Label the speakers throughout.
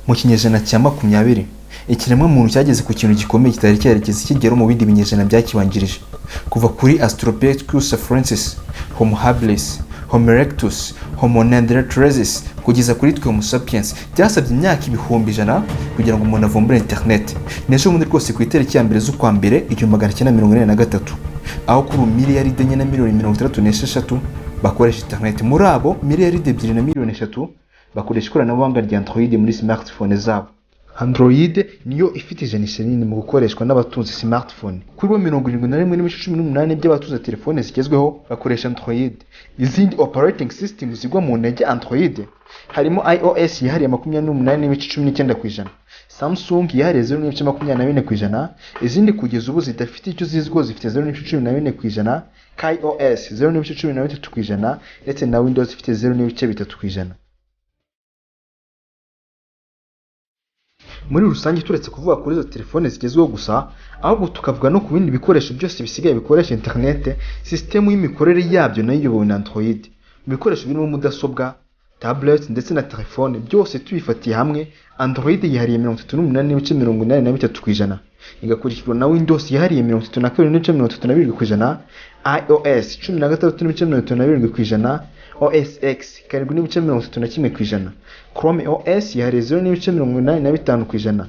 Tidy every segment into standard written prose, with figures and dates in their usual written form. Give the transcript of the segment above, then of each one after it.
Speaker 1: Mu kinyejana cya 20 ikiremwa muntu cyageze ku kintu gikomeye kitari cyerekeza kigera mu bindi binyejana byakibanjirije, kuva kuri Australopithecus afarensis, Homo habilis, Homo erectus, Homo neanderthalensis kugeza kuri twe Homo sapiens. Byasabye imyaka ibihumbi ijana kugira ngo umuntu avumbure internet. Nejo muri rwose ku itariki ya mbere z'ukwa mbere 1943, aho kuri miliyaride enye na miliyoni 36 bakoresha internet. Muri abo miliyaride 2 na miliyoni 3 bakoresha ikoranabuhanga rya Android muri smartphone zabo. Android niyo ifite ijanisha rinini mu gukoreshwa n'abatunze smartphone. Kuri bo 71.18 by'abatuza telefone zigezweho bakoresha Android. Izindi operating systems zigwa mu ntege Android harimo iOS yahariye 28.19%, Samsung yahariye 0.24%, izindi kugeza ubu zidafite icyo zizwiho zifite 0.14%, iOS 0.13%, ndetse na Windows ifite 0.3%. Muri rusange turetse kuvuga kuri izo telefone zigezweho gusa, ahubwo tukavuga no ku bindi bikoresho byose bisigaye bikoresha internet, system y'imikorere yabyo nayo iyobowe na Android. Ibikoresho birimo mudasobwa, tablet ndetse na telefone byose tubifatiye hamwe, Android yihariye 38.83%, igakurikirwa na Windows yihariye 32.32%, iOS 16.32%, OS X 7.31%, Chrome OS yihariye 0.85%.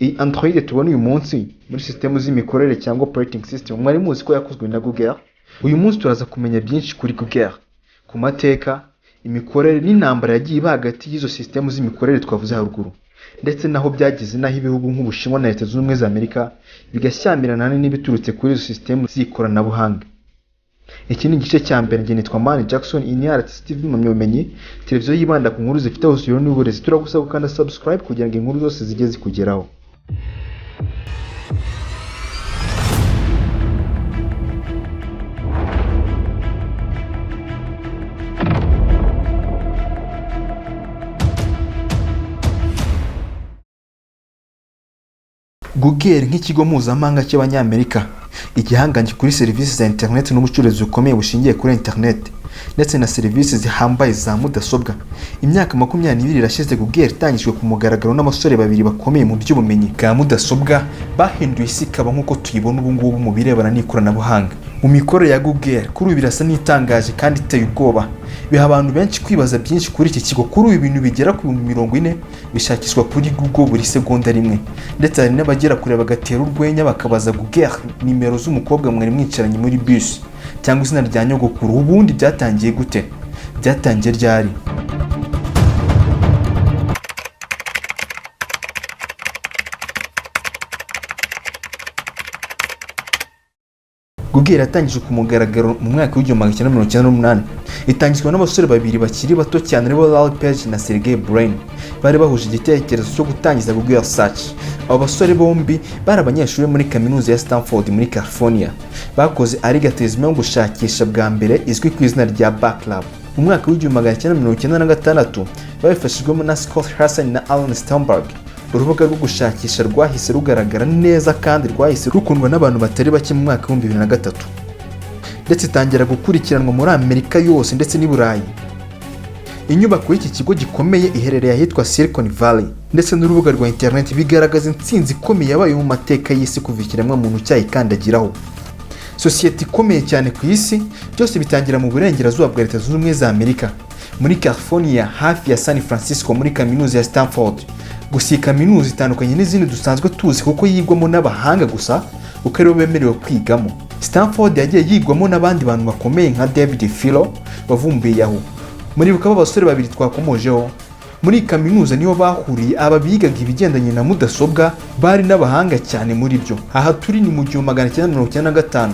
Speaker 1: Iyi Android tubona uyu munsi muri system z'imikorere cyangwa operating system mwari muzi ko yakozwe na Google. Uyu munsi turaza kumenya byinshi kuri Google, ku mateka, imikorere n'intambara yagiye iba hagati y'izo system z'imikorere twavuze haruguru, ndetse naho byageze naho ibihugu nk'Ubushinwa na Leta Zunze Ubumwe za Amerika bigashyamirana n'ibiturutse kuri izo system z'ikoranabuhanga. Iki ni igice cya mbere. Njye nitwa Mani Jackson, iyi ni RTC TV impamyabumenyi, televiziyo yibanda ku nkuru zifite ubusiro n'uburezi. Turagusaba gukanda subscribe kugira ngo inkuru zose zijye zikugeraho. Google nk'ikigo mpuzamahanga cy'Abanyamerika, igihanganye kuri serivisi za internet n'ubucuruzi bukomeye bushingiye kuri internet ndetse na serivisi zihambaye za mudasobwa. Imyaka 22 irashize Google itangijwe ku mugaragaro n'abasore babiri bakomeye mu by'ubumenyi bwa mudasobwa bahinduye isi ikaba nk'uko tuyibona ubu ngubu mu birebana n'ikoranabuhanga. Mu mikorere ya Google kuri ubu birasa n'itangaje kandi iteye ubwoba, biha abantu benshi kwibaza byinshi kuri iki kigo. Kuri ubu ibintu bigera ku 40 bishakishwa kuri Google buri segonda rimwe, ndetse hari n'abagera kure bagatera urwenya bakabaza Google nimero z'umukobwa mwari mwicaranye muri bus cyangwa izina rya nyogokuru. Ubundi byatangiye gute? Byatangiye ryari? Google yatangije ku mugaragaro mu mwaka w'1998. Itangizwa n'abasore babiri bakiri bato cyane aribo Larry Page na Sergey Brin. Bari bahuje igitekerezo cyo gutangiza Google Search. Abo basore bombi bari abanyeshuri muri kaminuza ya Stanford muri California. Bakoze arigatezme yo gushakisha bwa mbere izwi ku izina rya Backlab. Mu mwaka w'1996 babifashijwemo na Scott Hassan na Alan Sternberg. Urubuga rwo gushakisha rwahise rugaragara neza kandi rwahise rukundwa n'abantu batari bake mu mwaka wa 2003, ndetse itangira gukurikiranwa muri Amerika yose ndetse n'i Burayi. Inyubako y'iki kigo gikomeye iherereye ahitwa Silicon Valley, ndetse n'urubuga rwa internet bigaragaza intsinzi ikomeye yabaye mu mateka y'isi kuva ikiremwa muntu cyayikandagiraho. Sosiyete ikomeye cyane ku isi, byose bitangira mu burengerazuba bwa Leta Zunze Ubumwe za Amerika, muri California hafi ya San Francisco muri kaminuza ya Stanford. Gusa iyi kaminuza itandukanye n'izindi dusanzwe tuzi kuko yigwamo n'abahanga gusa kuko aribo bemerewe kwigamo. Stanford yagiye yigwamo n'abandi bantu bakomeye nka David Filo wavumbuye Yahoo. Muri bukaba abasore babiri twakomojeho. Muri kaminuza niho bahuriye aba bigaga ibigendanye na mudasobwa, bari n'abahanga cyane muri byo. Aha turi ni mu 1995.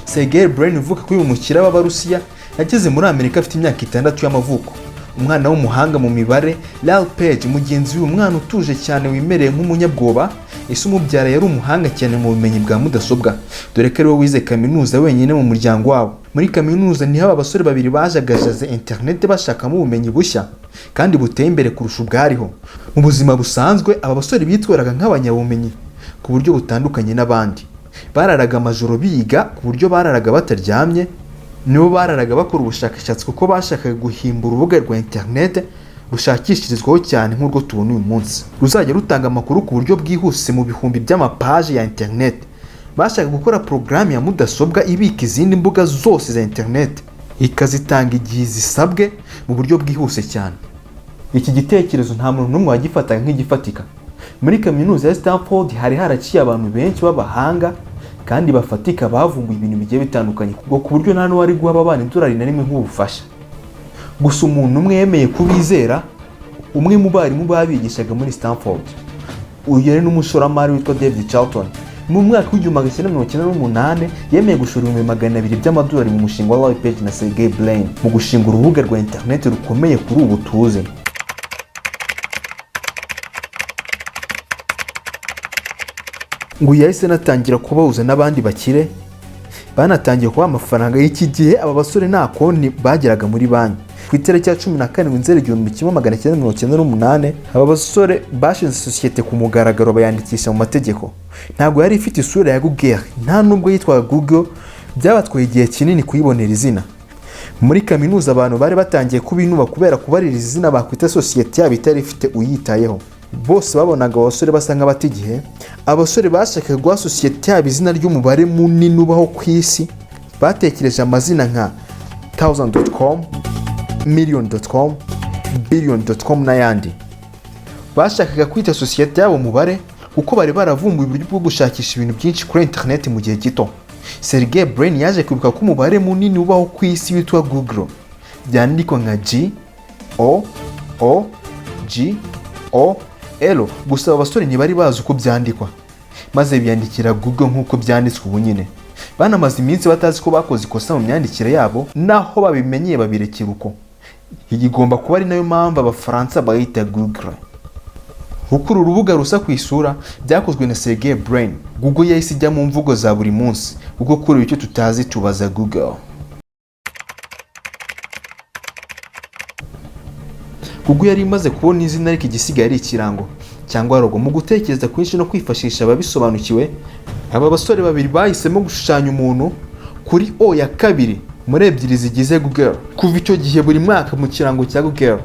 Speaker 1: Sergey Brin uvuka kuri umukira w'Abarusiya yageze muri Amerika afite imyaka 6 y'amavuko. Umwana w'umuhanga mu mibare, Larry Page mugenzi we umwana utuje cyane wimereye nk'umunyabwoba, ese umubyara yari umuhanga cyane mu bumenyi bwa mudasobwa, dore ko ari we wize kaminuza wenyine mu muryango wabo. Muri kaminuza niho aba basore babiri bajagajaze internet bashakamo ubumenyi bushya kandi buteye imbere kurusha ubwariho. Mu buzima busanzwe aba basore bitwaraga nk'abanyabumenyi ku buryo butandukanye n'abandi. Bararaga amajoro biga ku buryo bararaga bataryamye, nibo bararaga bakora ubushakashatsi kuko bashakaga guhimbura urubuga rwa internet rushakishirizwaho cyane nk'urwo tubona uyu munsi, ruzajya rutanga amakuru ku buryo bwihuse mu bihumbi by'amapaje ya internet. Bashaka gukora porogaramu ya mudasobwa ibika izindi mbuga zose za internet, ikazitanga igihe zisabwe mu buryo bwihuse cyane. Iki gitekerezo nta muntu n'umwe wagifataga nk'igifatika. Muri kaminuza ya Stanford hari haraciye abantu benshi b'abahanga kandi bafatika bavumbuye ibintu bigiye bitandukanye ku buryo nta n'uwari guha abana idolari na rimwe nk'ubufasha. Gusa umuntu umwe yemeye kubizera, umwe mu barimu babigishaga muri Stanford. Uyu yari n'umushoramari witwa David Charlton. Mu mwaka w'1998 yemeye gushora $200 by'amadolari mu mushinga wa Larry Page na Sergey Brin mu gushinga urubuga rwa internet rukomeye kuri ubu tuzi. Ngo yahise natangira kubahuza n'abandi bakire, banatangiye kuba amafaranga y'iki gihe. Aba basore nta konti bageraga muri banki. Ku itariki ya 14 Nzeri 1998 aba basore bashinze sosiyete ku mugaragaro bayandikisha mu mategeko. Ntabwo yari ifite isura ya Google, nta nubwo yitwaga Google, byabatwaye igihe kinini kuyibonera izina. Muri kaminuza abantu bari batangiye kubinuba kubera kubarira izina bakwita sosiyete yabo itari ifite uyitayeho. Bose babonaga abasore basa nk'abatigihe. Abasore bashakaga guha sosiyete yabo izina ry'umubare munini ubaho ku isi. Batekereje amazina nka 1000.com, million.com, billion.com n'ayandi. Bashakaga kwita sosiyete yabo umubare kuko bari baravumbuye uburyo bwo gushakisha ibintu byinshi kuri internet mu gihe gito. Sergey Brin yaje kwibuka ko umubare munini ubaho ku isi witwa Google, byandikwa nka G-O-O-G-O-L. Gusa abasore ntibari bazi uko byandikwa, maze byandikira Google nk'uko byanditswe ubu nyine. Banamaze iminsi batazi ko bakoze ikosa mu myandikire yabo, naho babimenyeye babirekera uko. Igomba kuba ari nayo mpamvu Abafaransa bayita Google. Kuko uru rubuga rusa ku isura byakozwe na Sergey Brin. Google yahise ijya mu mvugo za buri munsi, ubwo kuri icyo tutazi tubaza Google. Google yari imaze kubona izina ariko igisigaye ari ikirango cyangwa logo. Mu gutekereza kwinshi no kwifashisha ababisobanukiwe, aba basore babiri bahisemo gushushanya umuntu kuri O ya kabiri muri ebyiri zigize Google. Kuva icyo gihe buri mwaka mu kirango cya Google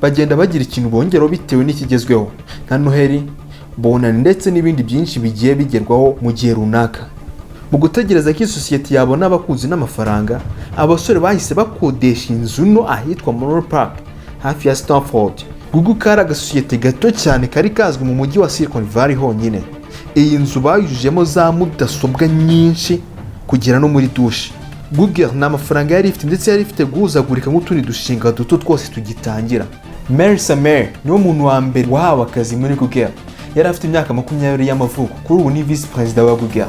Speaker 1: bagenda bagira ikintu bongeraho bitewe n'ikigezweho, nka Noheli, Bonani ndetse n'ibindi byinshi bigiye bigerwaho mu gihe runaka. Mu gutegereza ko isosiyete yabona abakunzi n'amafaranga, abasore bahise bakodesha inzu no ahitwa Monroe Park hafi ya Stanford. Google kari agasosiyete gato cyane kari kazwi mu mujyi wa Silicon Valley honyine. Iyi nzu bayujujemo za mudasobwa nyinshi kugera no muri dushe. Google nta mafaranga yari ifite ndetse yari ifite guhuzagurika nk'utundi dushinga duto twose tugitangira. Mary Samer niwo muntu wa mbere wahawe akazi muri Google. Yari afite imyaka 20 y'amavuko. Kuri ubu ni vice president wa Google.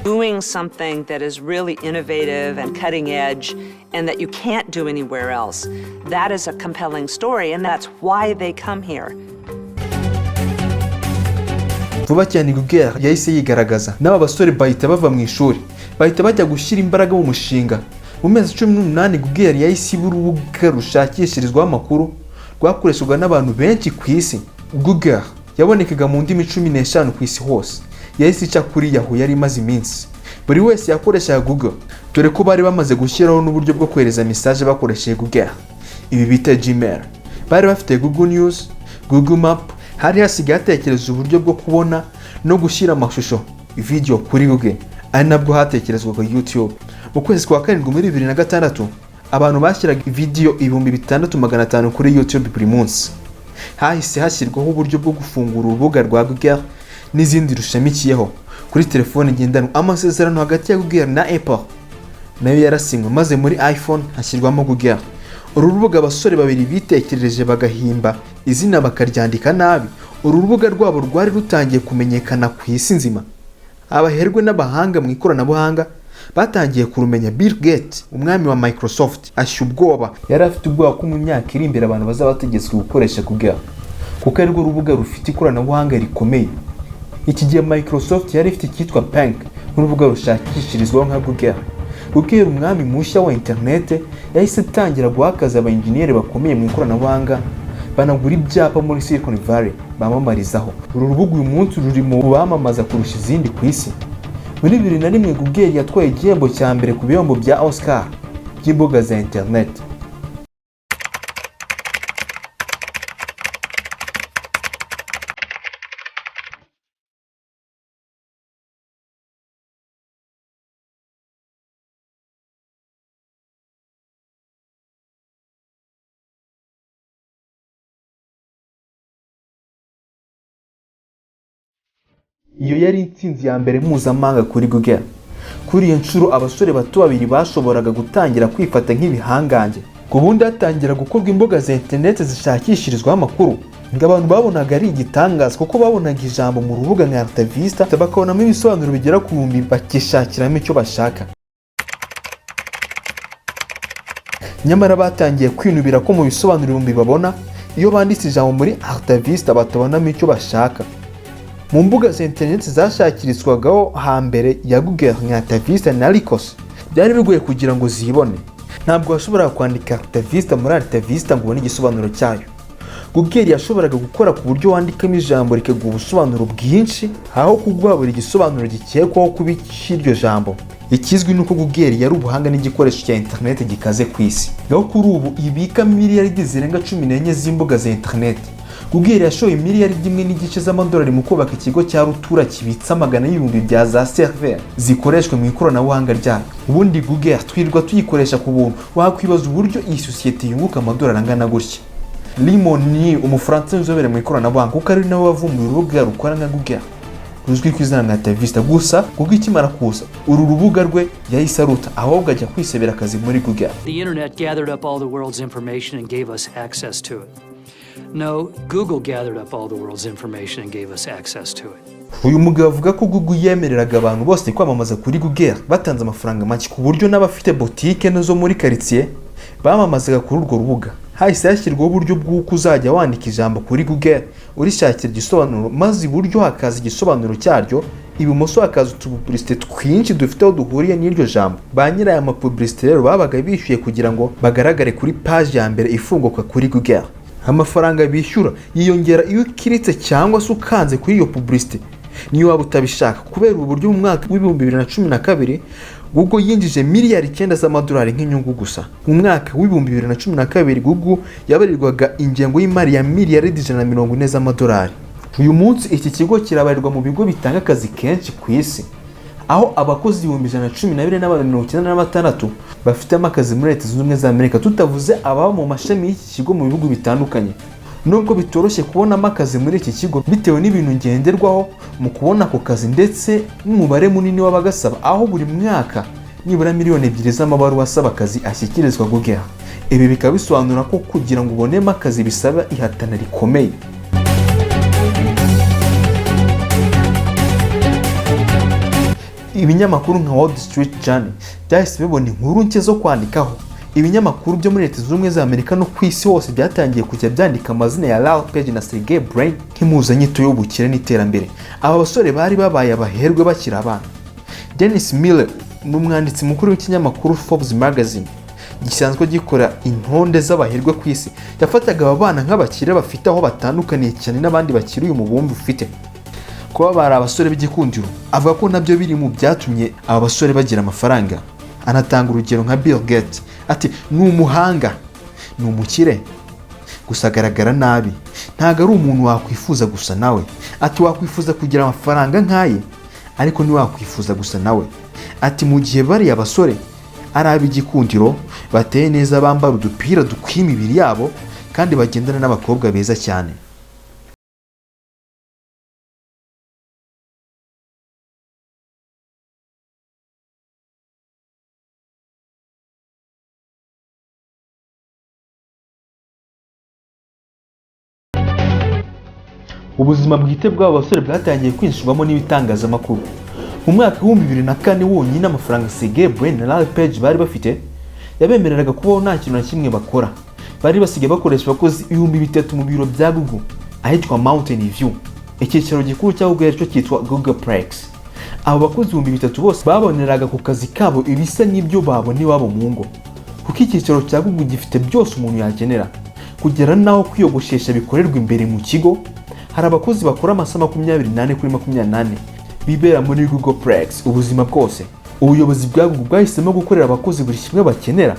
Speaker 2: Doing something that is really innovative and cutting edge and that you can't do anywhere else. That is a compelling story and that's why they come here.
Speaker 1: Vuba cyane Google yahise yigaragaza. N'aba basore bahita bava mu ishuri, bahita bajya gushyira imbaraga mu mushinga. Mu mezi 18 Google yahise iba urubuga rushakishirizwaho amakuru rwakoreshwaga n'abantu benshi ku isi. Google yabonekaga mu ndimi 15 ku isi hose. Yahise ica kuri Yahoo yari imaze iminsi. Buri wese yakoreshaga Google, dore ko bari bamaze gushyiraho n'uburyo bwo kohereza message bakoresheje Google. Ibi bita Gmail. Bari bafite Google News, Google Map. Hari hasigaye hatekerezwa uburyo bwo kubona no gushyira amashusho, video kuri Google. Ari nabwo hatekerezwaga YouTube. Mu kwezi kwa 7 muri 2006 abantu bashyiraga video 6500 kuri YouTube buri munsi. Hahise hashyirwaho uburyo bwo gufungura urubuga rwa Google n'izindi rushamikiyeho kuri telefone ngendanwa. Amasezerano hagati ya Google na Apple nayo yarasinywe, maze muri iPhone hashyirwamo Google. Uru rubuga abasore babiri bitekereje bagahimba izina bakaryandika nabi. Uru rubuga rwabo rwari rutangiye kumenyekana ku isi nzima. Abaherwe n'abahanga mu ikoranabuhanga batangiye kurumenya. Bill Gates, umwami wa Microsoft, ashya ubwoba. Yari afite ubwoba ko mu myaka iri imbere abantu bazabategetswe gukoresha Google kuko ari rwo rubuga rufite ikoranabuhanga rikomeye. Iki gihe Microsoft yari ifite icyitwa Bing, nk'urubuga rushakishirizwaho nka Google. Google, umwami mushya wa internet, yahise atangira guhakaza aba-engineer bakomeye mu ikoranabuhanga banagura ibyapa muri Silicon Valley bamamarizaho. Uru rubuga uyu munsi ruri mu bamamaza kurusha izindi ku isi. Muri 2001 Google yatwaye igihembo cya mbere ku bihembo bya Oscar by'imbuga za internet. iyo yari intsinzi ya mbere mpuzamahanga kuri Google. Kuri iyo nshuro abasore bato babiri bashoboraga gutangira kwifata nk'ibihangange. Ku bundi hatangira gukorwa imbuga za internet zishakishirizwaho amakuru. Abantu babonaga ari igitangaza kuko babonaga ijambo mu rubuga nka Altavista bakabonamo ibisobanuro bigera ku 1000 bakishakiramo icyo bashaka. Nyamara batangiye kwinubira ko mu bisobanuro 1000 babona iyo banditse ijambo muri Altavista batabonamo icyo bashaka. Mu mbuga za internet zashakirizwagaho hambere ya Google nka Altavista na Lycos byari bigoye kugira ngo zibone. Ntabwo washobora kwandika Altavista muri Altavista ngo ubone igisobanuro cyayo. Google yashoboraga gukora ku buryo wandikamo ijambo rikaguha ubusobanuro bwinshi aho kuguha buri gisobanuro gikekwaho kuba iryo jambo. Ikizwi nuko Google yari ubuhanga n'igikoresho cya internet gikaze ku isi. Naho kuri ubu ibika miliyaridi zirenga 14 z'imbuga za internet. Google yashoye miliyaridi imwe n'igice z'amadolari mu kubaka ikigo cya rutura kibitsa magana y'ibihumbi bya za server zikoreshwa mu ikoranabuhanga ryayo. Ubundi Google twirwa tuyikoresha ku buntu, wakwibaza uburyo iyi sosiyete yunguka amadolari angana gutya. Limoni umufaransa w'inzobere mu ikoranabuhanga kuko ari nawe wavumbuye urubuga rukora nka Google ruzwi ku izina nka Altavista. Gusa kuko ikimara kuza uru rubuga rwe yahise aruta ahubwo ajya kwisebera akazi muri Google.
Speaker 3: The internet gathered up all the world's information and gave us access to it. No, Google gathered up all the world's information and gave us access to it.
Speaker 1: Uyu mugabo avuga ko Google yemereraga abantu bose kwamamaza kuri Google batanze amafaranga make ku buryo n'abafite boutique nazo muri quartier bamamazaga kuri urwo rubuga. Hahise hashyirwaho uburyo bw'uko uzajya wandika ijambo kuri Google urishakira igisobanuro maze iburyo hakaza igisobanuro cyaryo, ibumoso hakaza utupublicité twinshi dufite aho duhuriye n'iryo jambo. Ba nyirayo amapublicité rero babaga bishyuye kugira ngo bagaragare kuri page ya mbere ifunguka kuri Google. Amafaranga bishyura yiyongera iyo ukiritse cyangwa se ukanze kuri iyo publicité niyo waba utabishaka. Kubera ubu buryo mu mwaka w'2012 Google yinjije miliyari 9 z'amadolari nk'inyungu gusa. Mu mwaka w'2012 Google yabarirwaga ingengo y'imari ya miliyari 140 z'amadolari. Uyu munsi iki kigo kirabarirwa mu bigo bitanga akazi kenshi ku isi, aho abakozi 112,996 bafite akazi muri Leta Zunze Ubumwe za Amerika, tutavuze ababa mu mashami y'iki kigo mu bihugu bitandukanye. Nubwo bitoroshye kubona akazi muri iki kigo bitewe n'ibintu ngenderwaho mu kubona ako kazi ndetse n'umubare munini w'abagasaba, aho buri mwaka nibura miliyoni 2 z'amabaruwa asaba akazi ashyikirizwa Google. Ibi bikaba bisobanura ko kugira ngo ubonemo akazi bisaba ihatana rikomeye. Ibinyamakuru nka Wall Street Journal byahise bibona inkuru nke zo kwandikaho. Ibinyamakuru byo muri Leta Zunze Ubumwe za Amerika no ku isi hose byatangiye kujya byandika amazina ya Larry Page na Sergey Brin nk'imuzanyito y'ubukire n'iterambere. Aba basore bari babaye abaherwe bakira abana. Dennis Miller n'umwanditsi mukuru w'ikinyamakuru Forbes magazine gisanzwe gikora intonde z'abaherwe ku isi, yafataga aba bana nk'abakire bafite aho batandukaniye cyane n'abandi bakiri uyu mubumbe ufite. Kuba bari abasore b'igikundiro avuga ko nabyo biri mu byatumye aba basore bagira amafaranga. Anatanga urugero nka Bill Gates ati ni umuhanga, ni umukire, gusa agaragara nabi, ntago ari umuntu wakwifuza gusa nawe. Ati wakwifuza kugira amafaranga nkaye ariko ni wakwifuza gusa nawe. Ati mu gihe bari abasore ari ab'igikundiro bateye neza, bambara udupira dukwiye imibiri yabo kandi bagendana n'abakobwa beza cyane. Ubuzima bwite bw'aba basore bwatangiye kwinjirwamo n'ibitangazamakuru. Mu mwaka wa 2004 wonyine amafaranga Sergey Brin na Larry Page bari bafite yabemereraga kubaho nta kintu na kimwe bakora. Bari basigaye bakoresha abakozi 3,000 mu biro bya Google ahitwa Mountain View. Icyicaro gikuru cya Google cyo cyitwa Googleplex. Abo bakozi 3,000 bose baboneraga ku kazi kabo ibisa n'ibyo babona iwabo mu ngo, kuko icyicaro cya Google gifite byose umuntu yakenera, kugera naho kwiyogoshesha bikorerwa imbere mu kigo. Hari abakozi bakora amasaha 28 kuri 28 bibera muri Googleplex ubuzima bwose. Ubuyobozi bwa Google bwahisemo gukorera abakozi buri kimwe bakenera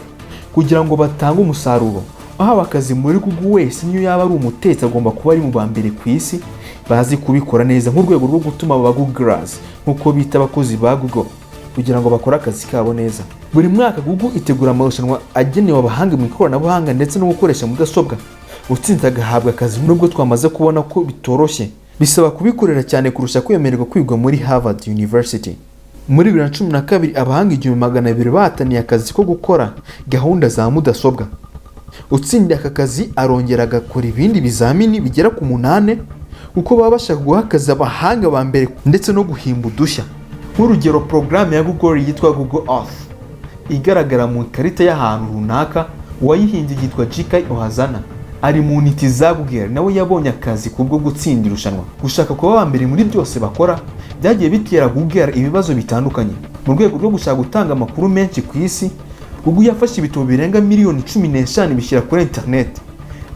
Speaker 1: kugira ngo batange umusaruro. Aho abakazi muri Google wese niyo yaba ari umutetsi agomba kuba ari mu bambere ku isi bazi kubikora neza, nk'urwego rwo gutuma aba Googlers nkuko bita abakozi ba Google kugira ngo bakore akazi kabo neza. Buri mwaka Google itegura amarushanwa agenewe abahanga mu ikoranabuhanga ndetse no gukoresha mudasobwa. Utsinze agahabwa akazi. Nubwo twamaze kubona ko bitoroshye bisaba kubikorera cyane kurusha kwemererwa kwigwa muri Harvard University. Muri 2012 abahanga 200 bahataniye akazi ko gukora gahunda za mudasobwa. Utsindiye aka kazi arongera agakora ibindi bizamini bigera ku 8 kuko baba bashaka guha akazi abahanga ba mbere ndetse no guhimba udushya. Nk'urugero porogaramu ya Google yitwa Google Earth igaragara mu ikarita y'ahantu runaka, uwayihimbye yitwa J.K. Ohazana ari mu ntiti za Google, nawe yabonye akazi kubwo gutsinda irushanwa. Gushaka kuba wa mbere muri byose bakora byagiye bitera Google ibibazo bitandukanye. Mu rwego rwo gushaka gutanga amakuru menshi ku isi, Google yafashe ibitabo birenga miliyoni 15 bishyira kuri internet.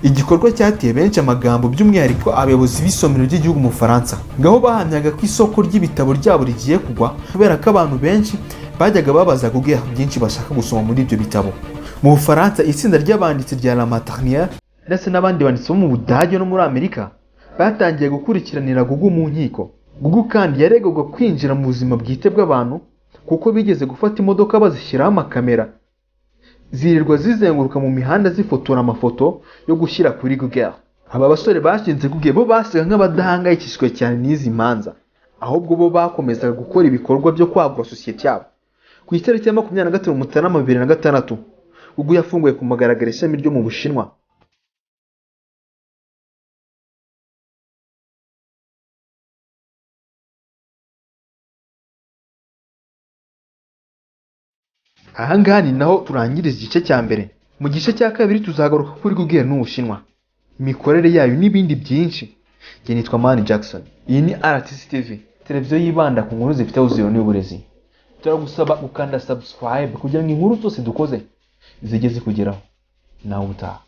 Speaker 1: Igikorwa cyateye benshi amagambo, by'umwihariko abayobozi b'isomero ry'igihugu mu Faransa, ngaho bahamyaga ko isoko ry'ibitabo ryabo rigiye kugwa kubera ko abantu benshi bajyaga babaza Google byinshi bashaka gusoma muri ibyo bitabo. Mu Faransa itsinda ry'abanditsi rya la maternelle ndetse n'abandi banditsi bo mu Budage no muri Amerika batangiye gukurikiranira Google mu nkiko. Google kandi yaregwaga kwinjira mu buzima bwite bw'abantu kuko bigeze gufata imodoka bazishyiraho amakamera zirirwa zizenguruka mu mihanda zifotora amafoto yo gushyira kuri Google. Aba basore bashinze Google bo basaga nk'abadahangayikishijwe cyane n'izi manza, ahubwo bo bakomezaga gukora ibikorwa byo kwagura sosiyete yabo. Ku itariki ya 23 Mutarama 2006 Google yafunguye ku mugaragaro ishami ryo mu Bushinwa. Ahangaha ni naho turangiriza igice cya mbere. Mu gice cya kabiri tuzagaruka kuri Google n'Ubushinwa, imikorere yayo n'ibindi byinshi. Njye nitwa Mani Jackson. Iyi ni RTC TV, televiziyo yibanda ku nkuru zifite uziro n'uburezi. Turagusaba gukanda subscribe kugira ngo inkuru zose dukoze zigeze kugeraho nawe utaha.